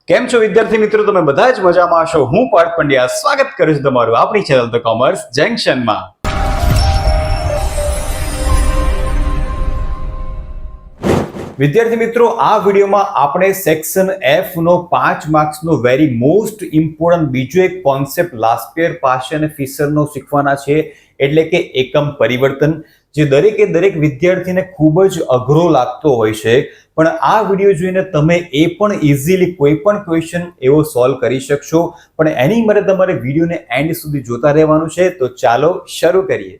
કેમ છો વિદ્યાર્થી મિત્રો? તમે બધા જ મજામાં હશો. હું પાર્થ પંડ્યા સ્વાગત કરું છું તમારું આપણી ચેનલ ધ કોમર્સ જંકશનમાં. વિદ્યાર્થી મિત્રો, આ વિડીયોમાં આપણે સેક્શન F નો 5 માર્ક્સનો વેરી મોસ્ટ ઇમ્પોર્ટન્ટ બીજો એક કોન્સેપ્ટ લાસ્ટ યર પાશે અને ફિશરનો શીખવાના છે, એટલે કે એકમ પરિવર્તન, જે દરેક વિદ્યાર્થીને ખૂબ જ અઘરો લાગતો હોય છે. પણ આ વિડીયો જોઈને તમે એ પણ ઇઝીલી કોઈ પણ ક્વેશ્ચન એવો સોલ્વ કરી શકશો. પણ એની માટે તમારે વિડીયોને એન્ડ સુધી જોતા રહેવાનું છે. તો ચાલો શરૂ કરીએ.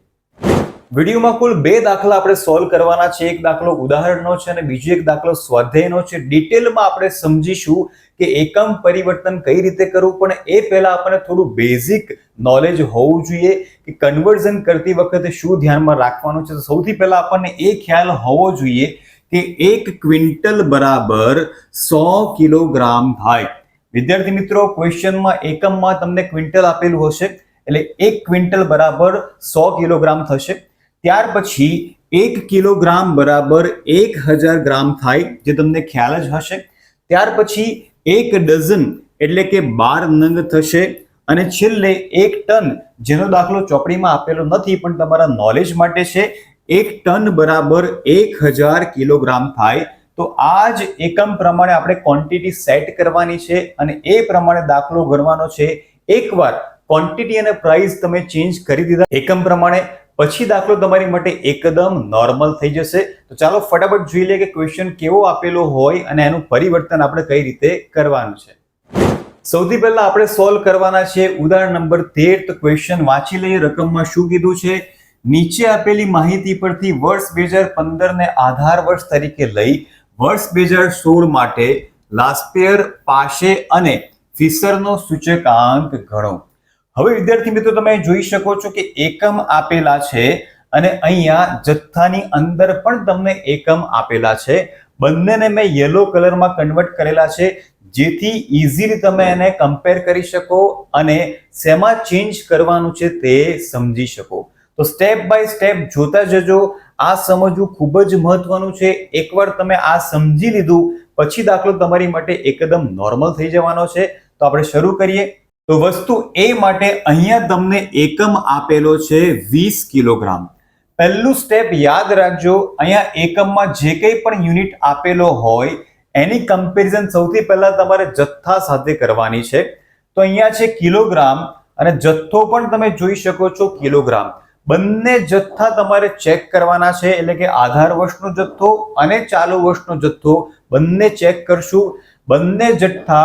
વિડીયોમાં કુલ 2 દાખલા આપણે સોલ્વ કરવાના છે. એક દાખલો ઉદાહરણનો છે અને બીજો એક દાખલો સ્વાધ્યાયનો છે. ડિટેલમાં આપણે સમજીશું કે એકમ પરિવર્તન કઈ રીતે કરવું, પણ એ પહેલા આપણને થોડું બેઝિક નોલેજ હોવું જોઈએ કે કન્વર્ઝન કરતી વખતે શું ધ્યાનમાં રાખવાનું છે. સૌથી પહેલા આપણને એ ખ્યાલ હોવો જોઈએ કે 1 ક્વિન્ટલ બરાબર 100 કિલોગ્રામ થાય. વિદ્યાર્થી મિત્રો, ક્વેશ્ચનમાં એકમમાં તમને ક્વિન્ટલ આપેલું હશે, એટલે 1 ક્વિન્ટલ બરાબર 100 કિલોગ્રામ થશે. ત્યાર પછી 1 કિલોગ્રામ બરાબર 1000 ગ્રામ થાય, જે તમને ખ્યાલ જ હશે. ત્યાર પછી 1 ડઝન એટલે કે 12 નંગ થશે. અને છેલ્લે 1 ટન, જેનો દાખલો ચોપડીમાં આપેલો નથી પણ તમારા નોલેજ માટે છે, 1 ટન બરાબર 1000 કિલોગ્રામ થાય. તો આ જ એકમ પ્રમાણે આપણે ક્વોન્ટિટી સેટ કરવાની છે અને એ પ્રમાણે દાખલો ગણવાનો છે. એકવાર ક્વોન્ટિટી અને પ્રાઇસ તમે ચેન્જ કરી દીધા એકમ પ્રમાણે, પછી દાખલો તમારી માટે એકદમ નોર્મલ થઈ જશે. તો ચાલો ફટાફટ જોઈ લઈએ કે ક્વેશ્ચન કેવો આપેલો હોય અને એનું પરિવર્તન આપણે કઈ રીતે કરવાનું છે. સૌથી પહેલા આપણે સોલ્વ કરવાના છે ઉદાહરણ નંબર 13. તો ક્વેશ્ચન વાંચી લઈએ. રકમમાં શું કીધું છે? નીચે આપેલી માહિતી પરથી વર્ષ 2015 ને આધાર વર્ષ તરીકે લઈ વર્ષ 2016 માટે લાસ્ટ યર પાશે અને ફિશરનો સૂચકાંક ગણો. હવે વિદ્યાર્થી મિત્રો, તમે જોઈ શકો છો કે એકમ આપેલા છે અને અહીંયા જથ્થાની અંદર પણ તમને એકમ આપેલા છે. બંનેને મેં યલો કલરમાં કન્વર્ટ કરેલા છે, જેથી ઇઝીલી તમે એને કમ્પેર કરી શકો અને શેમાં ચેન્જ કરવાનું છે તે સમજી શકો. તો સ્ટેપ બાય સ્ટેપ જોતા જજો. આ સમજવું ખૂબ જ મહત્વનું છે. એકવાર તમે આ સમજી લીધું પછી દાખલો તમારી માટે એકદમ નોર્મલ થઈ જવાનો છે. તો આપણે શરૂ કરીએ. તો વસ્તુ એ માટે અહીંયા તમને એકમ આપેલો છે 20 કિલોગ્રામ. પહેલું સ્ટેપ યાદ રાખજો, અહીંયા એકમમાં જે કંઈ પણ યુનિટ આપેલો હોય એની કમ્પેરિઝન સૌથી પહેલા તમારે જથ્થા સાથે કરવાની છે. તો અહીંયા છે કિલોગ્રામ અને જથ્થો પણ તમે જોઈ શકો છો કિલોગ્રામ. બંને જથ્થા તમારે ચેક કરવાના છે, એટલે કે આધાર વર્ષનો જથ્થો અને ચાલુ વર્ષનો જથ્થો બંને ચેક કરશું. બંને જથ્થા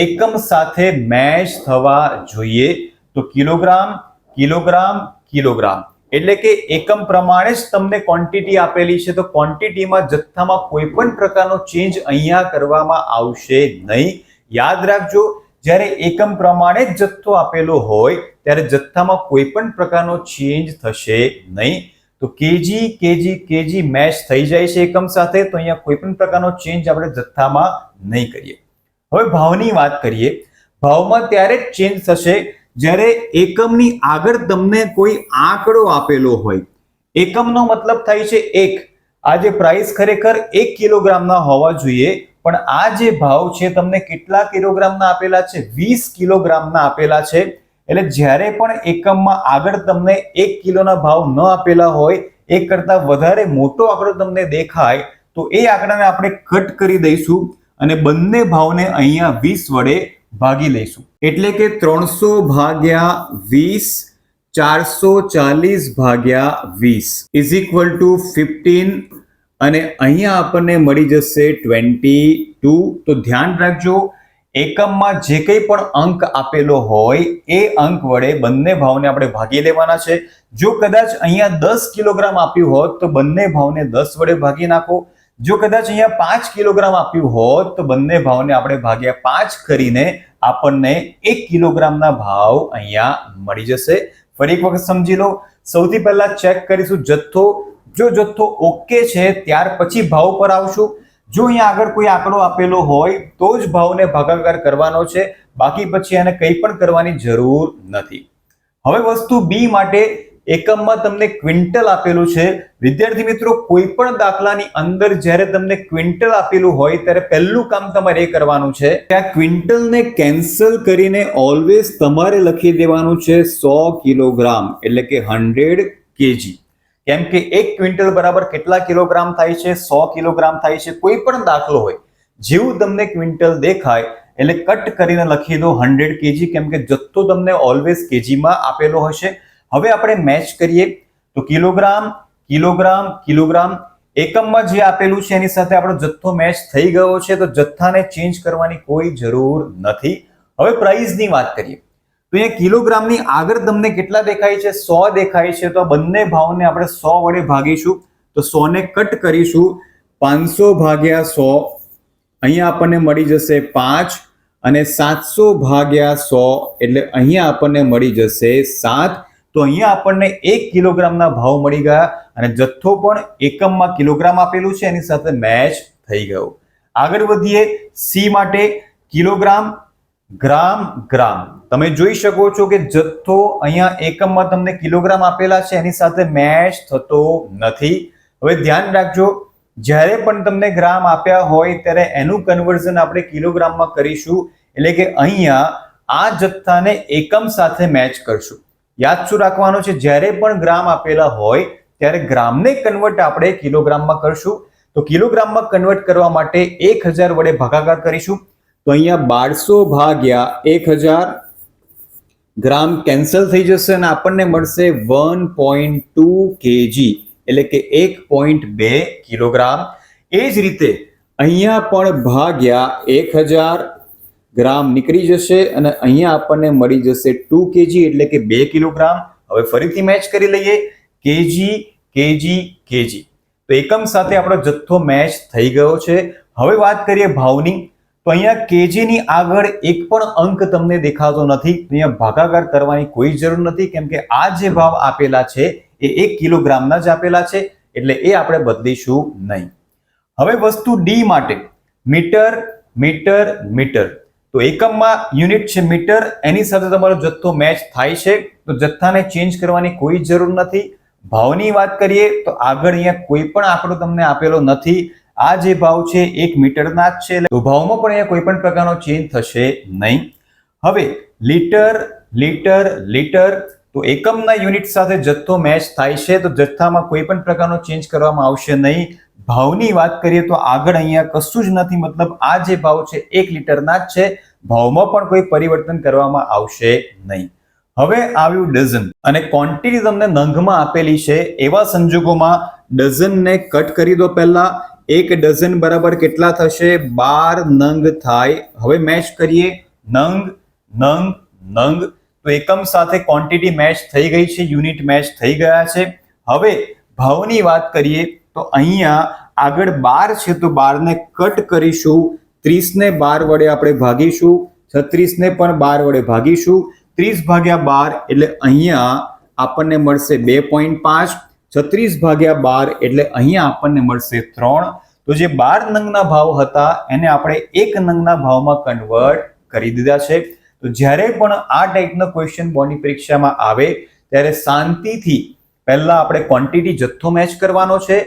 એકમ સાથે મેચ થવા જોઈએ. તો કિલોગ્રામ કિલોગ્રામ કિલોગ્રામ, એટલે કે એકમ પ્રમાણે જ તમને ક્વોન્ટિટી આપેલી છે. તો ક્વોન્ટિટીમાં જથ્થામાં કોઈ પણ પ્રકારનો ચેન્જ અહીંયા કરવામાં આવશે નહીં. યાદ રાખજો, જ્યારે એકમ પ્રમાણે જ જથ્થો આપેલો હોય ત્યારે જથ્થામાં કોઈ પણ પ્રકારનો ચેન્જ થશે નહીં. તો કેજી કેજી કેજી મેચ થઈ જાય છે એકમ સાથે, તો અહીંયા કોઈ પણ પ્રકારનો ચેન્જ આપણે જથ્થામાં નહીં કરીએ. હવે ભાવની વાત કરીએ. ભાવમાં ત્યારે જ ચેન્જ થશે જ્યારે એકમની આગળ તમને કોઈ આંકડો આપેલો હોય. એકમનો મતલબ થાય છે 1. આ જે પ્રાઇસ ખરેખર 1 કિલોગ્રામના હોવા જોઈએ, પણ આ જે ભાવ છે તમને કેટલા કિલોગ્રામના આપેલા છે? 20 કિલોગ્રામના આપેલા છે. એટલે જ્યારે પણ એકમમાં આગળ તમને 1 કિલોના ભાવ ન આપેલા હોય, એક કરતા વધારે મોટો આંકડો તમને દેખાય, તો એ આંકડાને આપણે કટ કરી દઈશું અને બંને ભાવને અહીંયા 20 વડે ભાગી લઈશું. એટલે કે 300 ભાગ્યા 20, 440 ભાગ્યા 20 ઇઝ ઇક્વલ ટુ 15 અને અહીંયા આપણને મળી જશે 22. તો ધ્યાન રાખજો, એકમમાં જે કંઈ પણ અંક આપેલો હોય એ અંક વડે બંને ભાવને આપણે ભાગી લેવાના છે. જો કદાચ અહીંયા 10 કિલોગ્રામ આપ્યું હોત તો બંને ભાવને 10 વડે ભાગી નાખો. જો કદાચ અહીંયા 5 કિલોગ્રામ આપ્યું હોત તો બંને ભાવને આપણે ભાગ્યા 5 કરીને આપણને 1 કિલોગ્રામના ભાવ અહીંયા મળી જશે. ફરી એક વખત સમજી લો. સૌથી પહેલા ચેક કરીશું જથ્થો. જો જથ્થો ઓકે છે ત્યાર પછી ભાવ પર આવશું. જો અહીંયા આગળ કોઈ આંકડો આપેલો હોય તો જ ભાવને ભાગાકાર કરવાનો છે, બાકી પછી એને કંઈ પણ કરવાની જરૂર નથી. હવે વસ્તુ બી માટે એકમમાં તમને ક્વિન્ટલ આપેલું છે. વિદ્યાર્થી મિત્રો, કોઈ પણ દાખલાની અંદર જ્યારે તમને ક્વિન્ટલ આપેલું હોય ત્યારે પહેલું કામ તમારે એ કરવાનું છે કે આ ક્વિન્ટલને કેન્સલ કરીને ઓલવેઝ તમારે લખી દેવાનું છે 100 કિલોગ્રામ, એટલે કે 100 kg. કેમ કે 1 ક્વિન્ટલ બરાબર કેટલા કિલોગ્રામ થાય છે? 100 કિલોગ્રામ થાય છે. કોઈ પણ દાખલો હોય, જેવું તમને ક્વિન્ટલ દેખાય એટલે કટ કરીને લખી દો 100 kg, કેમ કે જથ્થો તમને ઓલવેઝ કેજીમાં આપેલો હશે. હવે આપણે મેચ કરીએ તો કિલોગ્રામ, કિલોગ્રામ, કિલોગ્રામ, એકમમાં જે આપેલું છે એની સાથે આપણો જથ્થો મેચ થઈ ગયો છે, તો જથ્થાને ચેન્જ કરવાની કોઈ જરૂર નથી. હવે પ્રાઇસની વાત કરીએ તો અહીંયા કિલોગ્રામની આગળ તમને કેટલા દેખાય છે? 100 દેખાય છે. તો આ બંને ભાવને આપણે 100 વડે ભાગીશું, તો 100 ને કટ કરીશું. 500 ભાગ્યા 100, અહીંયા આપણને મળી જશે 5, અને 700 ભાગ્યા 100 એટલે અહીંયા આપણને મળી જશે 7. તો અહીંયા આપણને 1 કિલોગ્રામના ભાવ મળી ગયા અને જથ્થો પણ એકમમાં કિલોગ્રામ આપેલું છે એની સાથે મેચ થઈ ગયો. આગળ વધીએ સી માટે. કિલોગ્રામ, ગ્રામ, ગ્રામ. તમે જોઈ શકો છો કે જથ્થો અહીંયા એકમમાં તમને કિલોગ્રામ આપેલા છે એની સાથે મેચ થતો નથી. હવે ધ્યાન રાખજો, જ્યારે પણ તમને ગ્રામ આપ્યા હોય ત્યારે એનું કન્વર્ઝન આપણે કિલોગ્રામમાં કરીશું, એટલે કે અહીંયા આ જથ્થાને એકમ સાથે મેચ કરશું. યાદ શું રાખવાનું છે? જ્યારે પણ ગ્રામ આપેલા હોય ત્યારે ગ્રામને કન્વર્ટ આપણે કિલોગ્રામમાં કરશું. તો કિલોગ્રામમાં કન્વર્ટ કરવા માટે 1000 વડે ભાગાકાર કરીશું. તો અહીંયા 1200 ભાગ્યા 1000 ગ્રામ કેન્સલ થઈ જશે અને આપણને મળશે 1.2 kg, એટલે કે 1.2 કિલોગ્રામ. એ જ રીતે અહીંયા પણ ભાગ્યા 1000 ગ્રામ નીકળી જશે અને અહીંયા આપણને મળી જશે 2 kg, એટલે કે 2 કિલોગ્રામ. હવે ફરીથી મેચ કરી લઈએ, કેજી, કેજી, કેજી. તો એકમ સાથે આપણો જથ્થો મેચ થઈ ગયો છે. હવે વાત કરીએ ભાવની. તો અહીંયા કેજી ની આગળ એક પણ અંક તમને દેખાતો નથી. અહીંયા ભાગાકાર કરવાની કોઈ જરૂર નથી, કેમ કે આ જે ભાવ આપેલા છે એ 1 કિલોગ્રામના જ આપેલા છે, એટલે એ આપણે બદલીશું નહીં. હવે વસ્તુ ડી માટે. Metre, metre, metre. તો એકમમાં યુનિટ છે મીટર, એની સાથે તમારો જથ્થો મેચ થાય છે, તો જથ્થાને ચેન્જ કરવાની કોઈ જરૂર નથી. ભાવની વાત કરીએ તો આગળ અહીંયા કોઈ પણ આંકડો તમને આપેલો નથી. આ જે ભાવ છે 1 મીટરના જ છે, તો ભાવમાં પણ અહીંયા કોઈ પણ પ્રકારનો ચેન્જ થશે નહીં. હવે લીટર, લીટર, લીટર. તો એકમના યુનિટ સાથે જથ્થો મેચ થાય છે, તો જથ્થામાં કોઈ પણ પ્રકારનો ચેન્જ કરવામાં આવશે નહીં. ભાવની વાત કરીએ તો આગળ અહીંયા કશું જ નથી, મતલબ આ જે ભાવ છે 1 લીટરના જ છે. ભાવમાં પણ કોઈ પરિવર્તન કરવામાં આવશે નહીં. હવે આવ્યું ડઝન, અને ક્વોન્ટિટી તમને નંગમાં આપેલી છે. એવા સંજોગોમાં ડઝનને કટ કરી દો. પહેલા 1 ડઝન બરાબર કેટલા થશે? 12 નંગ થાય. હવે મેચ કરીએ, નંગ, નંગ, નંગ. તો એકમ સાથે ક્વોન્ટિટી મેચ થઈ ગઈ છે, યુનિટ મેચ થઈ ગયા છે. હવે ભાવની વાત કરીએ તો અહીંયા આગળ 12 છે, તો 12 ને કટ કરીશું. 30 ને 12 વડે આપણે ભાગીશું. 36 ને પણ 12 વડે ભાગીશું. 30 ભાગ્યા 12 એટલે અહીંયા આપણને મળશે 2.5. 36 ભાગ્યા 12 એટલે અહીંયા આપણને મળશે 3. તો જે 12 નંગના ભાવ હતા એને આપણે 1 નંગના ભાવમાં કન્વર્ટ કરી દીધા છે. તો જ્યારે પણ આ ટાઈપનો ક્વેશ્ચન બોર્ડની પરીક્ષામાં આવે ત્યારે શાંતિથી પહેલા આપણે ક્વોન્ટિટી જથ્થો મેચ કરવાનો છે.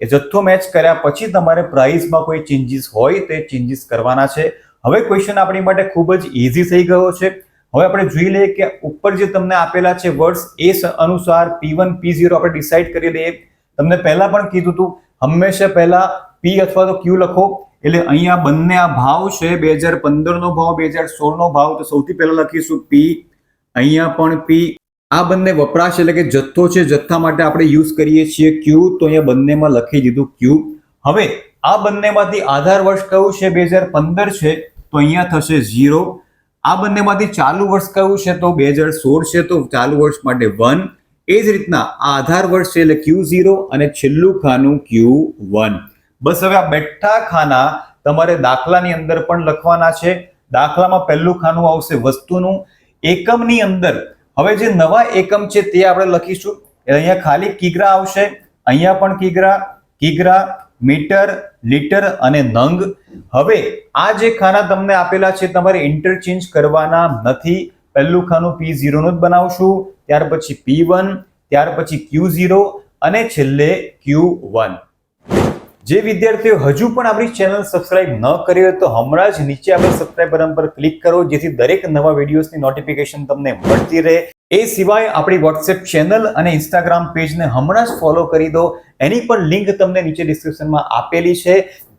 એ જથ્થો મેચ કર્યા પછી તમારે પ્રાઇસમાં કોઈ ચેન્જીસ હોય તે ચેન્જીસ કરવાના છે. હવે ક્વેશ્ચન આપણી માટે ખૂબ જ ઈઝી થઈ ગયો છે. હવે આપણે જોઈ લઈએ કે ઉપર જે તમને આપેલા છે વર્ડ્સ, એ અનુસાર P1 P0 આપણે ડિસાઈડ કરી લઈએ. તમને પહેલા પણ કીધું હતું, હંમેશા પહેલા P અથવા તો Q લખો. એટલે અહીંયા બંને આ ભાવ છે, 2015 નો ભાવ, 2016 નો ભાવ. તો સૌથી પહેલા લખીશું P, અહીંયા પણ P. આ બંને વપરાશ એટલે કે જથ્થો છે, જથ્થા માટે આપણે યુઝ કરીએ છીએ Q. તો અહીંયા બંનેમાં લખી દીધું Q. હવે આ બંનેમાંથી આધાર વર્ષ કયું છે? 2015 છે, તો અહીંયા થશે 0. આ બંનેમાંથી ચાલુ વર્ષ કયું છે? તો 2016 છે, તો ચાલુ વર્ષ માટે 1. એ જ રીતના આ આધાર વર્ષ છે એટલે Q0 અને છેલ્લું ખાનું Q1. બસ હવે આ બેઠા ખાના તમારે દાખલાની અંદર પણ લખવાના છે. દાખલામાં પહેલું ખાનું આવશે વસ્તુનું. એકમની અંદર હવે જે નવા એકમ છે તે આપણે લખીશું. અહીંયા ખાલી કિગ્રા આવશે, અહીંયા પણ કિગ્રા, કિગ્રા, મીટર, લીટર અને નંગ. હવે આ જે ખાના તમને આપેલા છે તમારે ઇન્ટરચેન્જ કરવાના નથી. પહેલું ખાનું P0 નું જ બનાવશું, ત્યાર પછી P1, ત્યાર પછી Q0 અને છેલ્લે Q1. જે વિદ્યાર્થીઓ હજુ પણ આપણી ચેનલ સબસ્ક્રાઇબ ન કરી હોય તો હમણાં જ નીચે આપેલ સબસ્ક્રાઇબ બટન પર ક્લિક કરો, જેથી દરેક નવા વિડીયોઝની નોટિફિકેશન તમને મળતી રહે. એ સિવાય આપણી વોટ્સએપ ચેનલ અને ઇન્સ્ટાગ્રામ પેજને હમણાં જ ફોલો કરી દો. એની પણ લિંક તમને નીચે ડિસ્ક્રિપ્શનમાં આપેલી છે,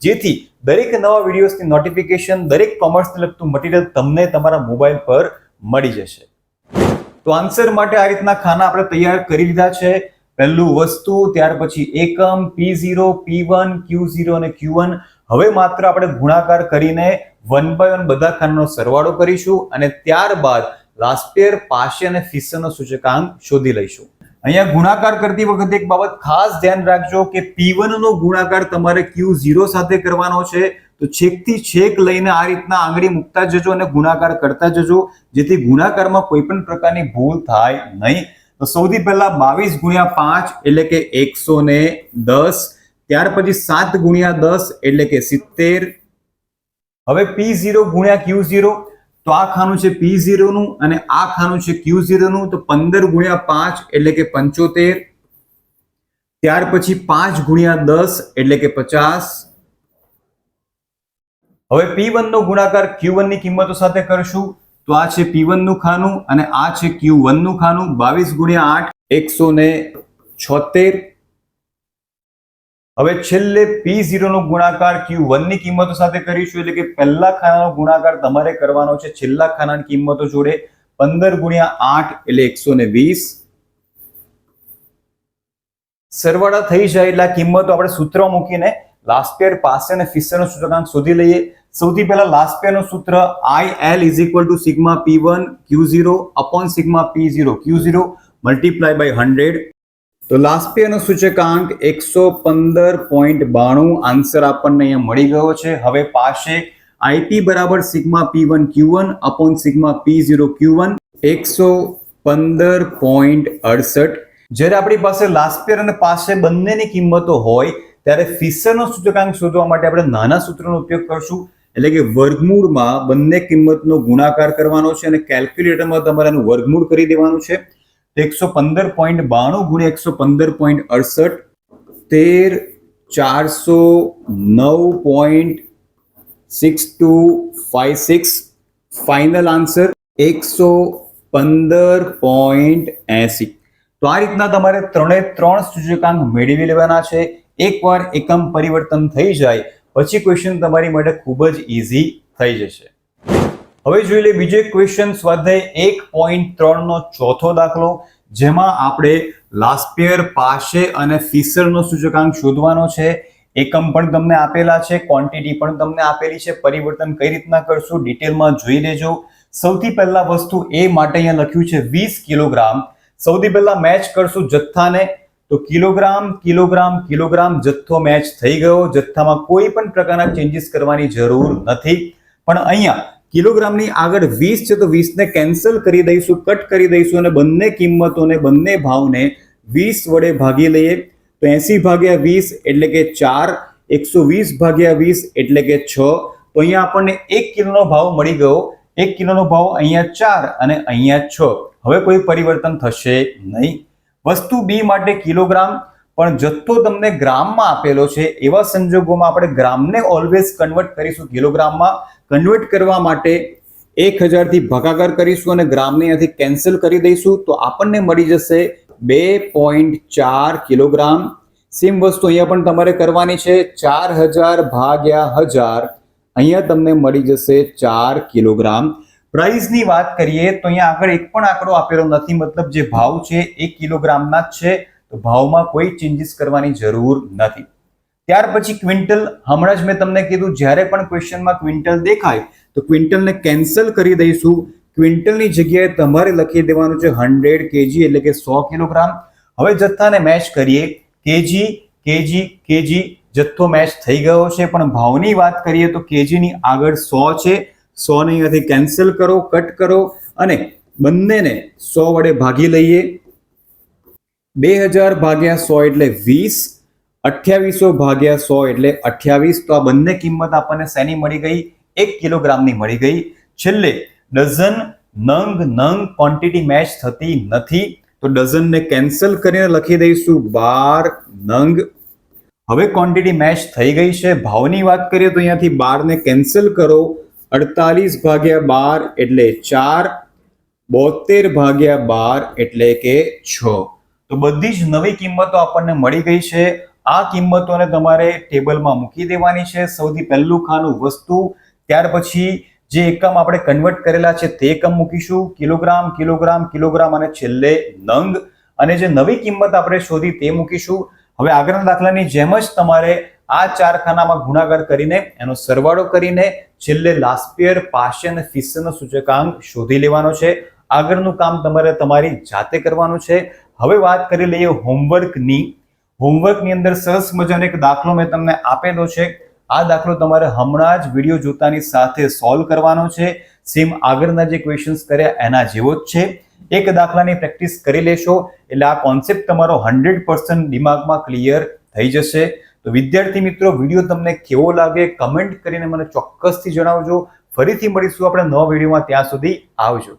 જેથી દરેક નવા વિડીયોઝની નોટિફિકેશન, દરેક કોમર્સને લગતું મટીરિયલ તમને તમારા મોબાઈલ પર મળી જશે. તો આન્સર માટે આ રીતના ખાના આપણે તૈયાર કરી લીધા છે. પહેલું વસ્તુ, ત્યાર પછી એકમ, P0, P1, Q0 અને Q1. હવે માત્ર આપણે ગુણાકાર કરીને 1 by 1 બધા ખાનાનો સરવાળો કરીશું અને ત્યારબાદ લાસ્પેર, પાશે અને ફિશરનો સૂચકાંક શોધી લઈશું. અહીંયા ગુણાકાર કરતી વખતે એક બાબત ખાસ ધ્યાન રાખજો કે P1 નો ગુણાકાર તમારે Q0 સાથે કરવાનો છે. તો છેકથી છેક લઈને આ રીતના આંગળી મૂકતા જજો અને ગુણાકાર કરતા જજો, જેથી ગુણાકારમાં કોઈ પણ પ્રકારની ભૂલ થાય નહીં. તો સૌથી પહેલા 22 ગુણ્યા 5 એટલે કે 110, ત્યાર પછી 7 ગુણ્યા 10 એટલે કે 70. હવે P0 ગુણ્યા Q0, તો આ ખાનું છે P0 નું અને આ ખાનું છે Q0 નું, તો 15 ગુણ્યા 5 એટલે કે 75. ત્યાર પછી 5 ગુણ્યા 10 એટલે કે 50. હવે P1 નો ગુણાકાર Q1 ની કિંમતો સાથે કરશું. તો આ છે P1 નું ખાનું અને આ છે Q1 નું ખાનું. 22 ગુણ્યા 8 176. હવે છેલ્લે P0 નો ગુણાકાર Q1 ની કિંમતો સાથે કરીશું, એટલે કે પહેલા ખાનાનો ગુણાકાર તમારે કરવાનો છે છેલ્લા ખાનાની કિંમતો જોડે. 15 ગુણ્યા 8 એટલે 120. સરવાળા થઈ જાય એટલે આ કિંમતો આપણે સૂત્ર મૂકીને લાસ્પેર, પાશે અને ફિશરનો સૂચકાંક શોધી લઈએ. સૌથી પહેલા લાસ્પેરનું સૂત્ર IL = sigma P1 Q0 upon sigma P0 Q0 multiply by 100. તો લાસ્પેરનો સૂચકાંક 115.92 આન્સર આપણને અહીંયા મળી ગયો છે. હવે પાશે IP = sigma P1 Q1 upon sigma P0 Q1 115.68. જ્યારે આપણી પાસે લાસ્પેર અને પાશે બંનેની કિંમતો હોય ત્યારે ફિશરનો સૂચકાંક શોધવા માટે આપણે નાના સૂત્રનો ઉપયોગ કરશું, એટલે કે વર્ગમૂળમાં બંને કિંમતનો ગુણાકાર કરવાનો છે અને કેલ્ક્યુલેટરમાં તમારે એનું વર્ગમૂળ કરી દેવાનું છે. 115.92 ગુણ્યા 115.68 13,409.6256. Final answer 115.80. તો આ રીતના તમારે 3 સૂચકાંક મેળવી લેવાના છે. એકવાર એકમ પરિવર્તન થઈ જાય પછી ક્વેશ્ચન તમારી માટે ખૂબ જ ઈઝી થઈ જશે. હવે જોઈ લે બીજો એક ક્વેશ્ચન, સ્વાધ્યાય 1.3 નો ચોથો દાખલો, જેમાં આપણે લાસ્પેર, પાશે અને ફિશરનો સૂચકાંક શોધવાનો છે. એકમ પણ તમને આપેલા છે, ક્વોન્ટિટી પણ તમને આપેલી છે. પરિવર્તન કઈ રીતના કરશું ડિટેલમાં જોઈ લેજો. સૌથી પહેલા વસ્તુ એ માટે અહીંયા લખ્યું છે 20 કિલોગ્રામ. સૌથી પહેલા મેચ કરશું જથ્થાને, તો કિલોગ્રામ કિલોગ્રામ કિલોગ્રામ જથ્થો મેચ થઈ ગયો. જથ્થામાં કોઈ પણ પ્રકારના ચેન્જીસ કરવાની જરૂર નથી. પણ અહીંયા કિલોગ્રામની આગળ 20 છે તો 20 ને કેન્સલ કરી દઈશું, કટ કરી દઈશું અને બંને કિંમતોને, બંને ભાવને 20 વડે ભાગી લઈએ. તો 80 ભાગ્યા 20 એટલે કે 4, 120 ભાગ્યા 20 એટલે કે 6. તો અહીંયા આપણને 1 કિલોનો ભાવ મળી ગયો. 1 કિલોનો ભાવ અહીંયા 4 અને અહીંયા 6. હવે કોઈ પરિવર્તન થશે નહીં. વસ્તુ બી માટે કિલોગ્રામ, પણ જથ્થો તમને ગ્રામમાં આપેલો છે. એવા સંજોગોમાં આપણે ગ્રામને ઓલવેઝ કન્વર્ટ કરીશું કિલોગ્રામમાં. કન્વર્ટ કરવા માટે 1000 થી ભાગાકાર કરીશું અને ગ્રામને અહીંયાથી કેન્સલ કરી દઈશું. તો આપણને મળી જશે 2.4 કિલોગ્રામ. સેમ વસ્તુ અહીંયા પણ તમારે કરવાની છે. 4000 ભાગ્યા 1000 અહીંયા તમને મળી જશે 4 કિલોગ્રામ. પ્રાઇસની વાત કરીએ તો અહીંયા આગળ એક પણ આંકડો આપેલો નથી, મતલબ જે ભાવ છે એ કિલોગ્રામના જ છે. તો ભાવમાં કોઈ ચેન્જીસ કરવાની જરૂર નથી. ત્યાર પછી ક્વિન્ટલ. હમણાં જ મેં તમને કીધું જ્યારે પણ ક્વેશ્ચનમાં ક્વિન્ટલ દેખાય તો ક્વિન્ટલને કેન્સલ કરી દઈશું. ક્વિન્ટલની જગ્યાએ તમારે લખી દેવાનું છે 100 kg એટલે કે 100 કિલોગ્રામ. હવે જથ્થાને મેચ કરીએ. કેજી કેજી કેજી જથ્થો મેચ થઈ ગયો છે, પણ ભાવની વાત કરીએ તો કેજીની આગળ 100 છે. 100 ને અહીંયાથી કેન્સલ કરો, કટ કરો અને બંનેને 100 વડે ભાગી લઈએ. 2000 ભાગ્યા 100 એટલે 20, 2800 ભાગ્યા 100 એટલે 28. તો આ બંને કિંમત આપણને શેની મળી ગઈ? 1 કિલોગ્રામની મળી ગઈ. છેલ્લે ડઝન, નંગ ક્વોન્ટિટી મેચ થતી નથી. તો ડઝનને કેન્સલ કરીને લખી દઈશું 12 નંગ. હવે ક્વોન્ટિટી મેચ થઈ ગઈ છે. ભાવની વાત કરીએ તો અહીંયાથી 12 ને કેન્સલ કરો, 48 ભાગ્યા 12 એટલે 4, 72 ભાગ્યા 12 એટલે કે 6. તો બધી જ નવી કિંમતો આપણને મળી ગઈ છે. આ કિંમતોને તમારે ટેબલમાં મૂકી દેવાની છે. સૌથી પહેલું ખાનું વસ્તુ, ત્યાર પછી જે એકમ આપણે કન્વર્ટ કરેલા છે તે એકમ મૂકીશું, કિલોગ્રામ, કિલોગ્રામ, કિલોગ્રામ અને છેલ્લે નંગ. અને જે નવી કિંમત આપણે શોધી તે મૂકીશું. હવે આગળના દાખલાની જેમ જ તમારે આ 4 ખાનામાં ગુણાકાર કરીને એનો સરવાળો કરીને છેલ્લે લાસ્પિયર, પાશન, ફિશરનો સૂચકાંક શોધી લેવાનો છે. આગળનું કામ તમારે તમારી જાતે કરવાનું છે. હવે વાત કરી લઈએ હોમવર્કની. હોમવર્કની અંદર સરસ મજાનો એક દાખલો મેં તમને આપેલો છે. આ દાખલો તમારે હમણાં જ વિડીયો જોતાની સાથે સોલ્વ કરવાનો છે. સેમ આગળના જે ક્વેશ્ચન્સ કર્યા એના જેવો જ છે. એક દાખલાની પ્રેક્ટિસ કરી લેશો એટલે આ કોન્સેપ્ટ તમારો 100% દિમાગમાં ક્લિયર થઈ જશે. તો વિદ્યાર્થી મિત્રો, વિડીયો તમને કેવો લાગે કમેન્ટ કરીને મને ચોક્કસથી જણાવજો. ફરીથી મળીશું આપણે નવા વિડીયોમાં. ત્યાં સુધી આવજો.